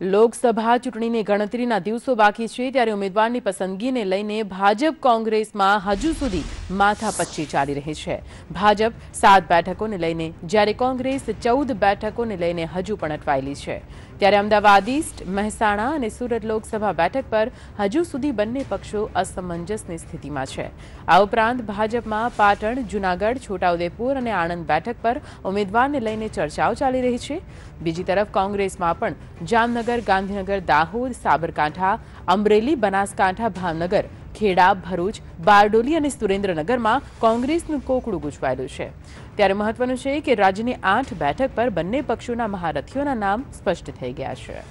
લોકસભા ચૂંટણીની ગણતરીના દિવસો બાકી છે ત્યારે ઉમેદવારની પસંદગીને લઈને ભાજપ કોંગ્રેસમાં હજુ સુધી માથાપચ્ચી ચાલી રહી છે। ભાજપ 7 બેઠકોને લઈને જ્યારે કોંગ્રેસ 14 બેઠકોને લઈને હજુ પણ અટવાયેલી છે। ત્યારે અમદાવાદ ઈસ્ટ, મહેસાણા અને સુરત લોકસભા બેઠક પર હજુ સુધી બંને પક્ષો અસમંજસની સ્થિતિમાં છે। આ ઉપરાંત ભાજપમાં પાટણ, જૂનાગઢ, છોટાઉદેપુર અને આણંદ બેઠક પર ઉમેદવારને લઈને ચર્ચાઓ ચાલી રહી છે। બીજી તરફ કોંગ્રેસમાં પણ જામનગર, ગાંધીનગર, દાહોદ, સાબરકાંઠા, અમરેલી, બનાસકાંઠા, ભાવનગર, ખેડા, ભરૂચ, બારડોલી અને સુરેન્દ્રનગરમાં કોંગ્રેસનું કોકડું ગુંચવાયેલું છે। ત્યારે મહત્વનું છે કે રાજ્યની 8 બેઠક પર બંને પક્ષોના મહારથીઓના નામ સ્પષ્ટ થઈ ગયા છે।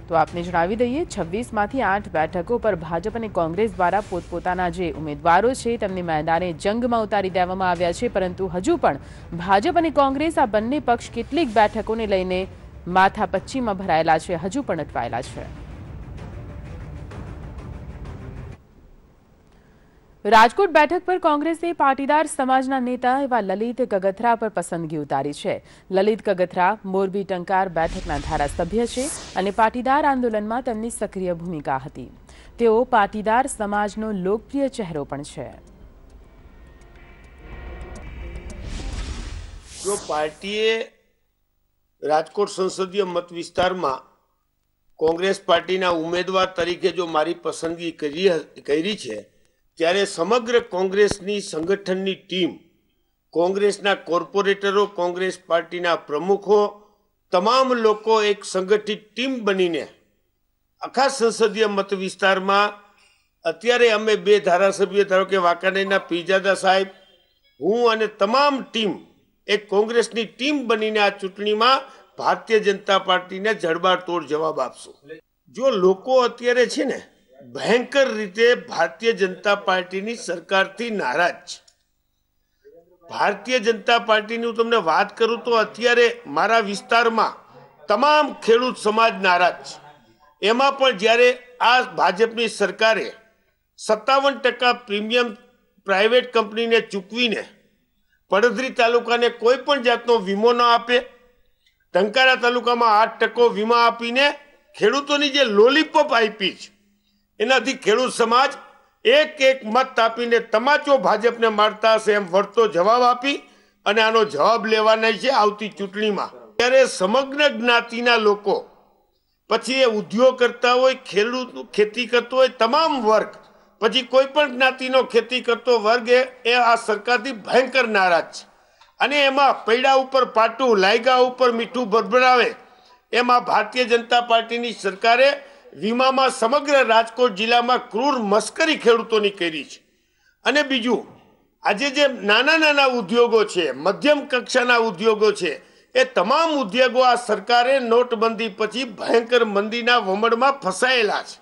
તો આપને જણાવી દઈએ, 26માંથી 8 બેઠકો પર ભાજપ અને કોંગ્રેસ દ્વારા પોતપોતાના જે ઉમેદવારો છે તેમને મેદાને જંગમાં ઉતારી દેવામાં આવ્યા છે, પરંતુ હજુ પણ ભાજપ અને કોંગ્રેસ આ બંને પક્ષ કેટલીક બેઠકોને લઈને માથાપચ્ચીમાં ભરાયેલા છે, હજુ પણ અટવાયેલા છે। રાજકોટ બેઠક પર કોંગ્રેસે પાટીદાર સમાજના નેતા એવા લલિત કગથરા પર પસંદગી ઉતારી છે। લલિત કગથરા મોરબી ટંકાર બેઠકના ધારાસભ્ય છે અને પાટીદાર આંદોલનમાં તેમની સક્રિય ભૂમિકા હતી। તેઓ પાટીદાર સમાજનો લોકપ્રિય ચહેરો પણ છે। જો પાર્ટીએ રાજકોટ સંસદીય મત વિસ્તારમાં કોંગ્રેસ પાર્ટીના ઉમેદવાર તરીકે જો મારી પસંદગી કરી છે, ત્યારે સમગ્ર કોંગ્રેસની સંગઠનની ટીમ, કોંગ્રેસના કોર્પોરેટરો, કોંગ્રેસ પાર્ટીના પ્રમુખો, તમામ લોકો એક સંગઠિત ટીમ બનીને આખા સંસદીય મત વિસ્તારમાં અત્યારે અમે 2 ધારાસભ્ય, ધારો કે વાંકાનેરના પીરજાદા સાહેબ, હું અને તમામ ટીમ એક કોંગ્રેસની ટીમ બનીને આ ચૂંટણીમાં ભારતીય જનતા પાર્ટીને જડબાતોડ જવાબ આપશું। જો લોકો અત્યારે છે ને ભયંકર રીતે ભારતીય જનતા પાર્ટીની સરકારથી નારાજ છે। ભારતીય જનતા પાર્ટીની હું તમને વાત કરું તો અત્યારે મારા વિસ્તારમાં તમામ ખેડૂત સમાજ નારાજ છે। એમાં પણ જ્યારે આ ભાજપની સરકારે 57% પ્રીમિયમ પ્રાઇવેટ કંપનીને ચૂકવીને પડધરી તાલુકાને કોઈ પણ જાતનો વીમો ન આપે, ટંકારા તાલુકામાં 8% વીમા આપીને ખેડૂતોની જે લોલીપોપ આપી છે, એનાથી ખેડૂત સમાજ એક મત આપીને તમાચો ભાજપને મારતા હશે એમ વળતો જવાબ આપી અને આનો જવાબ લેવાના છે આવતી ચૂંટણીમાં। ત્યારે સમગ્ર જ્ઞાતિના લોકો, પછી એ ઉદ્યોગ કરતા હોય, ખેડૂત ખેતી કરતો હોય, તમામ વર્ગ, પછી કોઈ પણ જ્ઞાતિનો ખેતી કરતો વર્ગ એ આ સરકારથી ભયંકર નારાજ છે। અને એમાં પૈડા ઉપર પાટું, લાયગા ઉપર મીઠું ભરભરાવે એમાં ભારતીય જનતા પાર્ટીની સરકારે વીમામાં સમગ્ર રાજકોટ જિલ્લામાં ક્રૂર મસ્કરી ખેડૂતોની કરી છે। અને બીજું, આજે જે નાના ઉદ્યોગો છે, મધ્યમ કક્ષાના ઉદ્યોગો છે, એ તમામ ઉદ્યોગો આ સરકારે નોટબંધી પછી ભયંકર મંદીના વમળમાં ફસાયેલા છે।